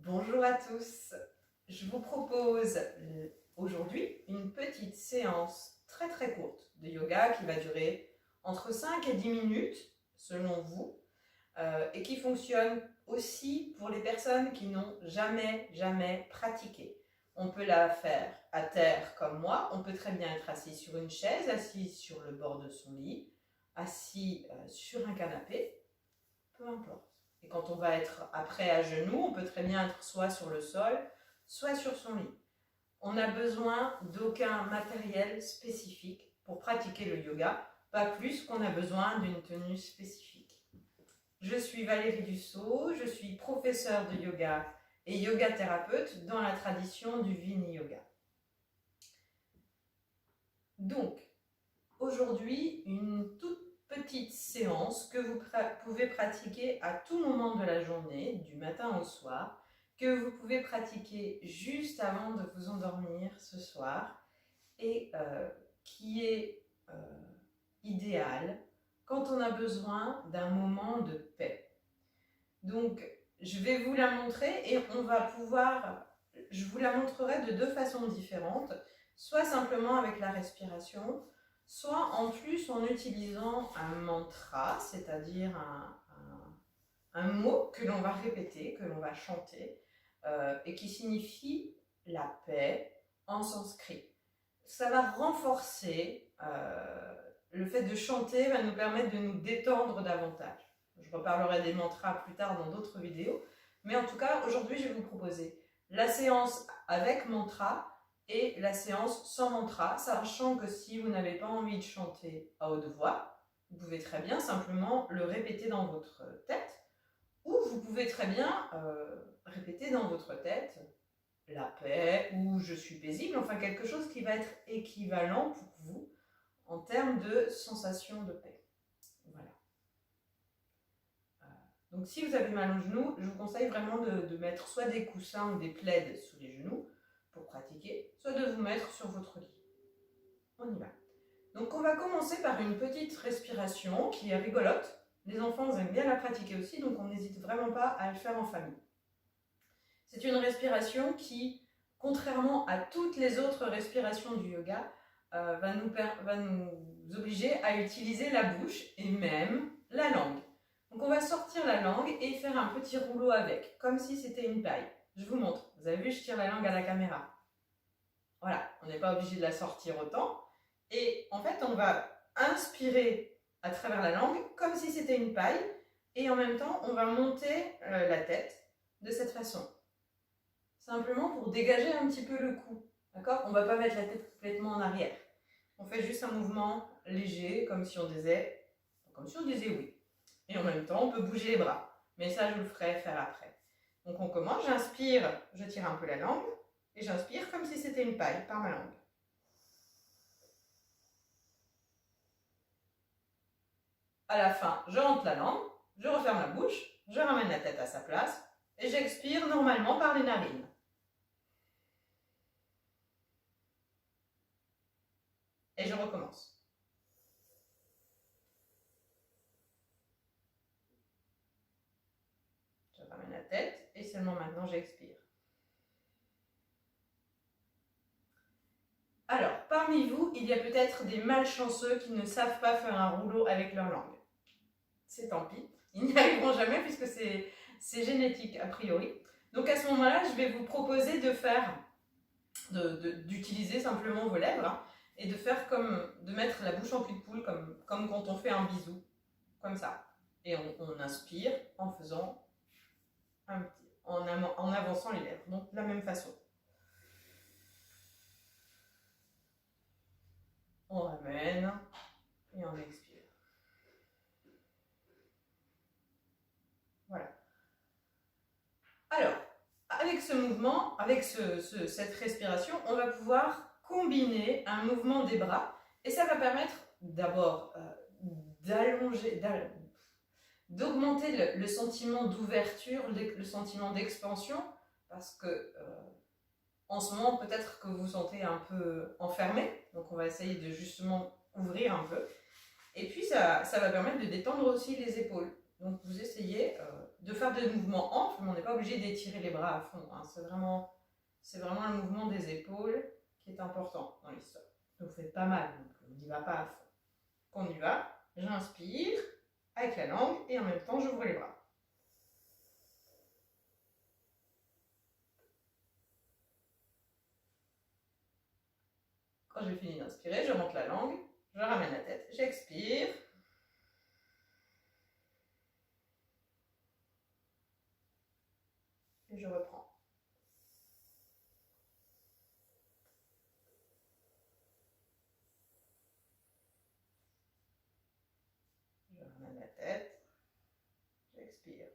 Bonjour à tous, je vous propose aujourd'hui une petite séance très courte de yoga qui va durer entre 5 et 10 minutes selon vous et qui fonctionne aussi pour les personnes qui n'ont jamais pratiqué. On peut la faire à terre comme moi, on peut très bien être assis sur une chaise, assis sur le bord de son lit, assis sur un canapé, peu importe. Et quand on va être après à genoux, on peut très bien être soit sur le sol, soit sur son lit. On n'a besoin d'aucun matériel spécifique pour pratiquer le yoga, pas plus qu'on a besoin d'une tenue spécifique. Je suis Valérie Dussault, je suis professeure de yoga et yoga thérapeute dans la tradition du Vini Yoga. Donc, aujourd'hui, une toute petite séance que vous pouvez pratiquer à tout moment de la journée, du matin au soir, que vous pouvez pratiquer juste avant de vous endormir ce soir et qui est idéale quand on a besoin d'un moment de paix. Donc, je vais vous la montrer et je vous la montrerai de deux façons différentes, soit simplement avec la respiration, soit en plus en utilisant un mantra, c'est-à-dire un mot que l'on va répéter, que l'on va chanter, et qui signifie la paix en sanskrit. Ça va renforcer, le fait de chanter va nous permettre de nous détendre davantage. Je reparlerai des mantras plus tard dans d'autres vidéos, mais en tout cas, aujourd'hui, je vais vous proposer la séance avec mantra et la séance sans mantra, sachant que si vous n'avez pas envie de chanter à haute voix, vous pouvez très bien simplement le répéter dans votre tête, ou vous pouvez très bien répéter dans votre tête la paix ou je suis paisible, enfin quelque chose qui va être équivalent pour vous en termes de sensation de paix. Voilà. Donc si vous avez mal aux genoux, je vous conseille vraiment de mettre soit des coussins ou des plaids sous les genoux pour pratiquer, soit de vous mettre sur votre lit. On y va. Donc on va commencer par une petite respiration qui est rigolote. Les enfants aiment bien la pratiquer aussi, donc on n'hésite vraiment pas à le faire en famille. C'est une respiration qui, contrairement à toutes les autres respirations du yoga, va nous obliger à utiliser la bouche et même la langue. Donc on va sortir la langue et faire un petit rouleau avec, comme si c'était une paille. Je vous montre. Vous avez vu, je tire la langue à la caméra. Voilà, on n'est pas obligé de la sortir autant. Et en fait, on va inspirer à travers la langue comme si c'était une paille. Et en même temps, on va monter la tête de cette façon. Simplement pour dégager un petit peu le cou. D'accord ? On ne va pas mettre la tête complètement en arrière. On fait juste un mouvement léger, comme si on disait oui. Et en même temps, on peut bouger les bras. Mais ça, je vous le ferai faire après. Donc on commence, j'inspire, je tire un peu la langue, et j'inspire comme si c'était une paille par ma langue. À la fin, je rentre la langue, je referme la bouche, je ramène la tête à sa place, et j'expire normalement par les narines. Et je recommence. Je ramène la tête et seulement maintenant j'expire. Alors, parmi vous, il y a peut-être des malchanceux qui ne savent pas faire un rouleau avec leur langue. C'est tant pis, ils n'y arriveront jamais puisque c'est génétique a priori. Donc à ce moment-là, je vais vous proposer d'utiliser simplement vos lèvres, hein, et de mettre la bouche en cul de poule comme quand on fait un bisou, comme ça. Et on inspire en faisant en avançant les lèvres, donc de la même façon. On ramène et on expire. Voilà. Alors, avec ce mouvement, avec cette respiration, on va pouvoir combiner un mouvement des bras et ça va permettre d'abord d'augmenter le sentiment d'ouverture, le sentiment d'expansion, parce que en ce moment, peut-être que vous vous sentez un peu enfermé, donc on va essayer de justement ouvrir un peu. Et puis ça va permettre de détendre aussi les épaules. Donc vous essayez de faire des mouvements amples, mais on n'est pas obligé d'étirer les bras à fond. Hein. C'est vraiment le mouvement des épaules qui est important dans l'histoire. Ne vous faites pas mal, donc on n'y va pas à fond. On y va, j'inspire avec la langue et en même temps j'ouvre les bras. Quand j'ai fini d'inspirer, je monte la langue, je ramène la tête, j'expire. Et je reprends. Je ramène la tête, j'expire.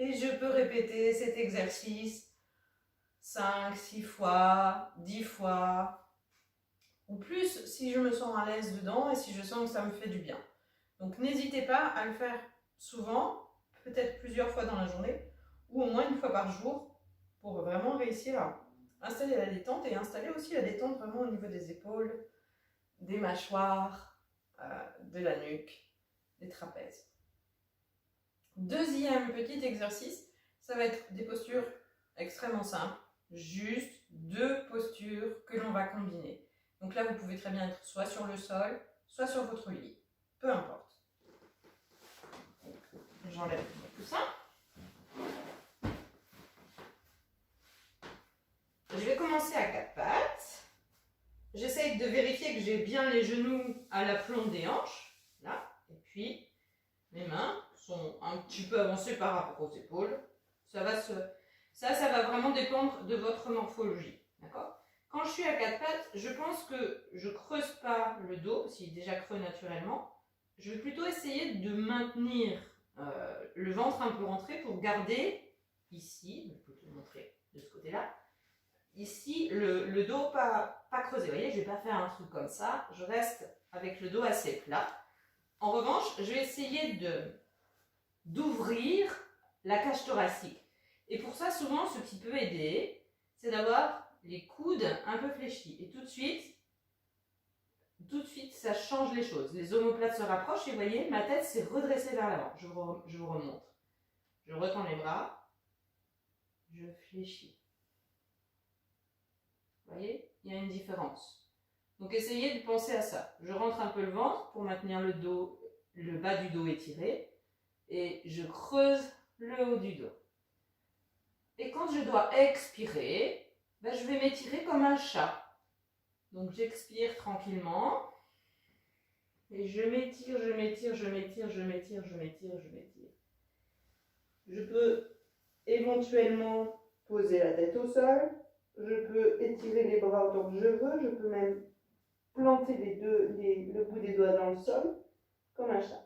Et je peux répéter cet exercice 5, 6 fois, 10 fois, ou plus si je me sens à l'aise dedans et si je sens que ça me fait du bien. Donc n'hésitez pas à le faire souvent, peut-être plusieurs fois dans la journée, ou au moins une fois par jour, pour vraiment réussir à installer la détente et installer aussi la détente vraiment au niveau des épaules, des mâchoires, de la nuque, des trapèzes. Deuxième petit exercice, ça va être des postures extrêmement simples, juste 2 postures que l'on va combiner. Donc là, vous pouvez très bien être soit sur le sol, soit sur votre lit, peu importe. J'enlève mon coussin. Je vais commencer à 4 pattes. J'essaye de vérifier que j'ai bien les genoux à l'aplomb des hanches, là, et puis mes mains sont un petit peu avancées par rapport aux épaules. Ça va vraiment dépendre de votre morphologie, d'accord ? Quand je suis à 4 pattes, je pense que je ne creuse pas le dos, s'il est déjà creux naturellement. Je vais plutôt essayer de maintenir le ventre un peu rentré pour garder ici, je peux te montrer de ce côté-là, ici le dos pas creusé. Vous voyez, je ne vais pas faire un truc comme ça, je reste avec le dos assez plat. En revanche, je vais essayer d'ouvrir la cage thoracique. Et pour ça, souvent, ce qui peut aider, c'est d'avoir les coudes un peu fléchis. Et tout de suite, ça change les choses. Les omoplates se rapprochent et vous voyez, ma tête s'est redressée vers l'avant. Je vous remontre. Je retends les bras. Je fléchis. Vous voyez, il y a une différence. Donc, essayez de penser à ça. Je rentre un peu le ventre pour maintenir le dos, le bas du dos étiré. Et je creuse le haut du dos. Et quand je dois expirer, je vais m'étirer comme un chat. Donc j'expire tranquillement. Et je m'étire, je m'étire, je m'étire, je m'étire, je m'étire, je m'étire. Je peux éventuellement poser la tête au sol. Je peux étirer les bras autant que je veux. Je peux même planter le bout des doigts dans le sol comme un chat.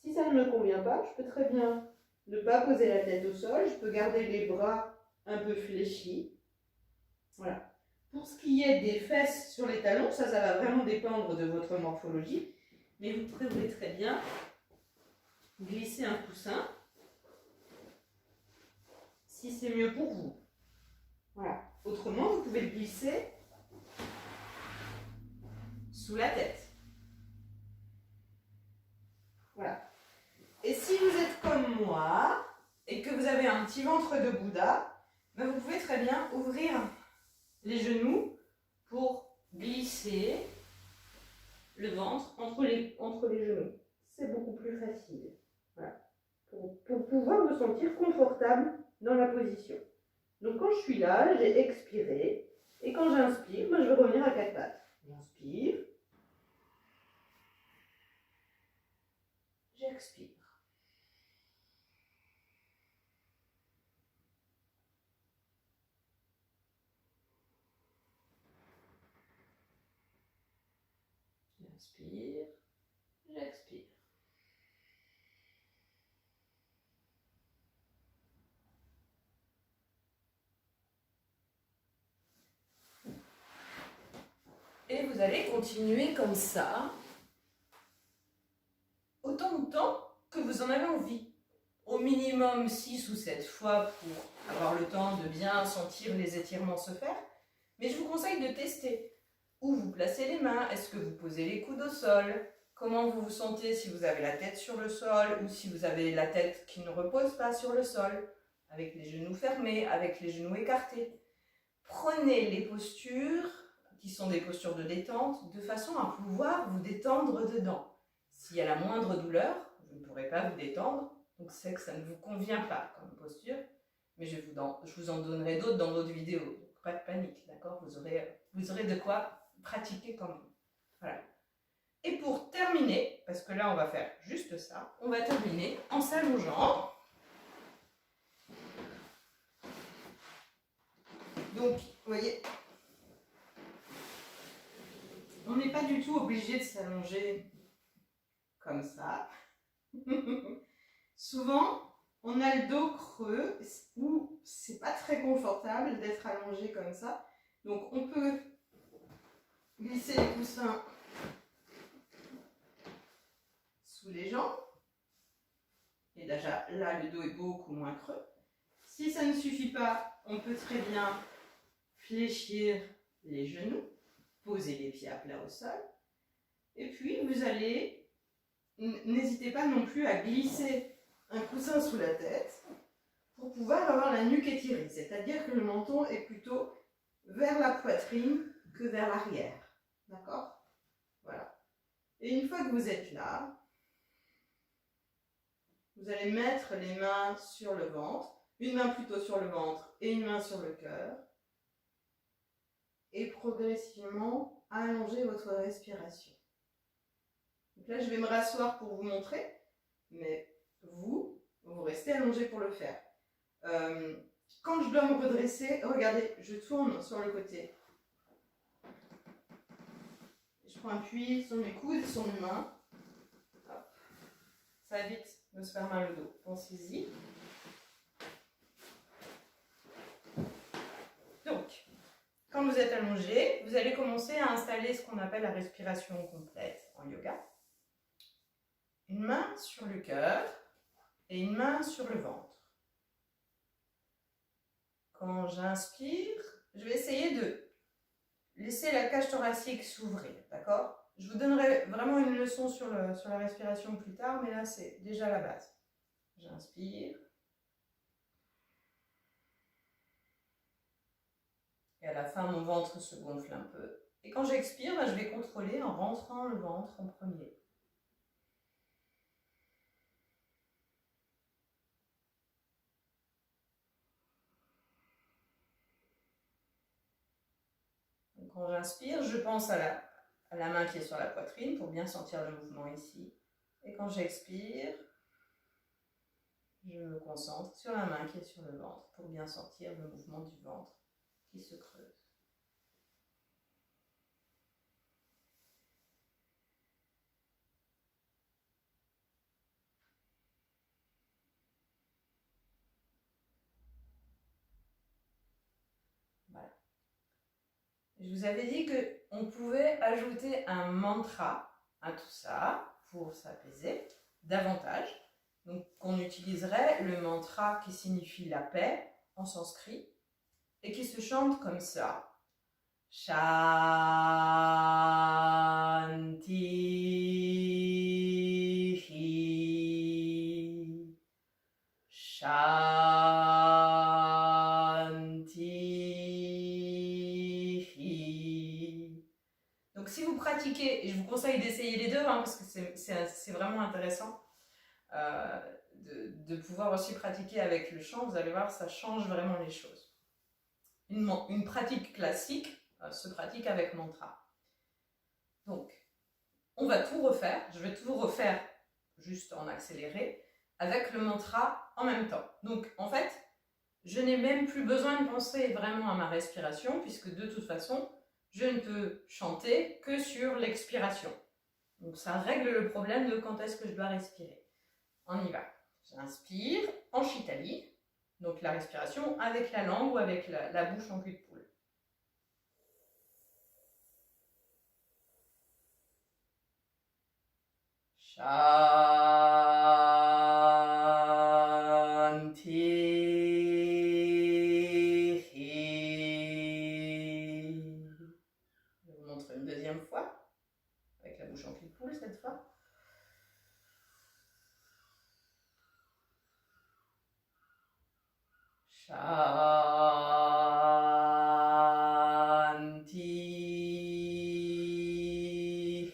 Si ça ne me convient pas, je peux très bien ne pas poser la tête au sol. Je peux garder les bras un peu fléchis. Voilà. Pour ce qui est des fesses sur les talons, ça va vraiment dépendre de votre morphologie. Mais vous pouvez très bien glisser un coussin si c'est mieux pour vous. Voilà. Autrement, vous pouvez le glisser sous la tête. Voilà. Et si vous êtes comme moi et que vous avez un petit ventre de Bouddha, vous pouvez très bien ouvrir les genoux pour glisser le ventre entre les genoux. C'est beaucoup plus facile. Voilà. Pour pouvoir me sentir confortable dans la position. Donc quand je suis là, j'ai expiré. Et quand j'inspire, je vais revenir à 4 pattes. J'inspire. J'expire. J'inspire. J'expire. Et vous allez continuer comme ça autant de temps que vous en avez envie. Au minimum 6 ou 7 fois pour avoir le temps de bien sentir les étirements se faire. Mais je vous conseille de tester. où vous placez les mains. Est-ce que vous posez les coudes au sol? Comment vous vous sentez si vous avez la tête sur le sol ou si vous avez la tête qui ne repose pas sur le sol, avec les genoux fermés, avec les genoux écartés. Prenez les postures qui sont des postures de détente de façon à pouvoir vous détendre dedans. S'il y a la moindre douleur, vous ne pourrez pas vous détendre, donc c'est que ça ne vous convient pas comme posture, mais je vous en donnerai d'autres dans d'autres vidéos, donc pas de panique, d'accord, vous aurez de quoi pratiquer quand même. Voilà. Et pour terminer, parce que là on va faire juste ça, on va terminer en s'allongeant. Donc, vous voyez, on n'est pas du tout obligé de s'allonger comme ça. Souvent, on a le dos creux ou c'est pas très confortable d'être allongé comme ça. Donc, on peut glisser les coussins sous les jambes. Et déjà, là, le dos est beaucoup moins creux. Si ça ne suffit pas, on peut très bien fléchir les genoux, poser les pieds à plat au sol. Et puis, vous allez, n'hésitez pas non plus à glisser un coussin sous la tête pour pouvoir avoir la nuque étirée. C'est-à-dire que le menton est plutôt vers la poitrine que vers l'arrière. D'accord? Voilà. Et une fois que vous êtes là, vous allez mettre les mains sur le ventre, une main plutôt sur le ventre et une main sur le cœur. Et progressivement allonger votre respiration. Donc là, je vais me rasseoir pour vous montrer, mais vous restez allongé pour le faire. Quand je dois me redresser, regardez, je tourne sur le côté. Je prends appui sur mes coudes, sur mes mains. Hop. Ça évite de se faire mal au dos. Pensez-y. Donc, quand vous êtes allongé, vous allez commencer à installer ce qu'on appelle la respiration complète en yoga. Une main sur le cœur et une main sur le ventre. Quand j'inspire, je vais essayer de laisser la cage thoracique s'ouvrir, d'accord? Je vous donnerai vraiment une leçon sur la respiration plus tard, mais là c'est déjà la base. J'inspire. Et à la fin, mon ventre se gonfle un peu. Et quand j'expire, je vais contrôler en rentrant le ventre en premier. Donc, quand j'inspire, je pense à la main qui est sur la poitrine pour bien sentir le mouvement ici. Et quand j'expire, je me concentre sur la main qui est sur le ventre pour bien sentir le mouvement du ventre qui se creuse. Voilà. Je vous avais dit qu'on pouvait ajouter un mantra à tout ça pour s'apaiser davantage. Donc, on utiliserait le mantra qui signifie la paix en sanskrit et qui se chante comme ça. Shanti, Shanti. Donc si vous pratiquez, et je vous conseille d'essayer les deux, parce que c'est vraiment intéressant de pouvoir aussi pratiquer avec le chant, vous allez voir, ça change vraiment les choses. Une pratique classique se pratique avec mantra. Donc, on va tout refaire. Je vais tout refaire juste en accéléré avec le mantra en même temps. Donc, en fait, je n'ai même plus besoin de penser vraiment à ma respiration puisque de toute façon, je ne peux chanter que sur l'expiration. Donc, ça règle le problème de quand est-ce que je dois respirer. On y va. J'inspire en Shitali. Donc la respiration avec la langue ou avec la bouche en cul de poule. Shanti. Je vais vous montrer bouchon qui coule cette fois. Shanti.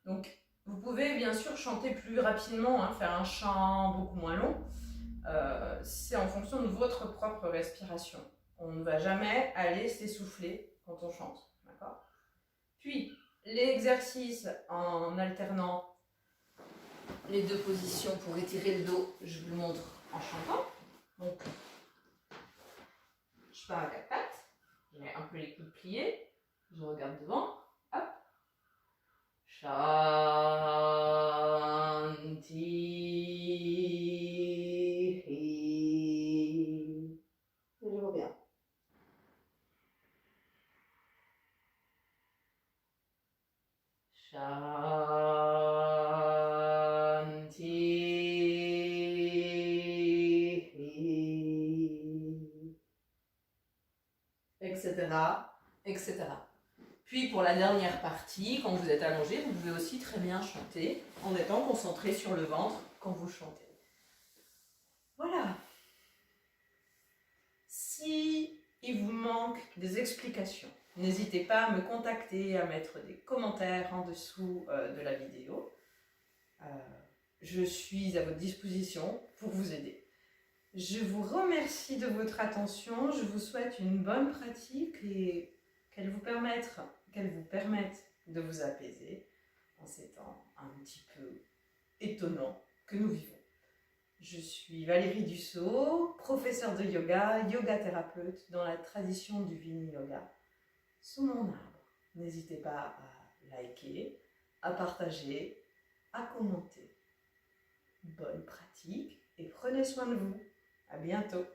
Donc, vous pouvez bien sûr chanter plus rapidement, hein, faire un chant beaucoup moins long. C'est en fonction de votre propre respiration. On ne va jamais aller s'essouffler quand on chante. D'accord ? Puis, l'exercice en alternant les deux positions pour étirer le dos, je vous le montre en chantant. Donc, je pars à quatre pattes, je mets un peu les coudes pliés, je regarde devant, hop. Shanti. Et je reviens. Shanti. Etc. etc. Puis pour la dernière partie, quand vous êtes allongé, vous pouvez aussi très bien chanter en étant concentré sur le ventre quand vous chantez. Voilà. Si il vous manque des explications, n'hésitez pas à me contacter, à mettre des commentaires en dessous de la vidéo. Je suis à votre disposition pour vous aider. Je vous remercie de votre attention, je vous souhaite une bonne pratique et qu'elle vous permette de vous apaiser en ces temps un petit peu étonnants que nous vivons. Je suis Valérie Dussault, professeure de yoga, yoga thérapeute dans la tradition du Vini Yoga, sous mon arbre. N'hésitez pas à liker, à partager, à commenter. Bonne pratique et prenez soin de vous. À bientôt.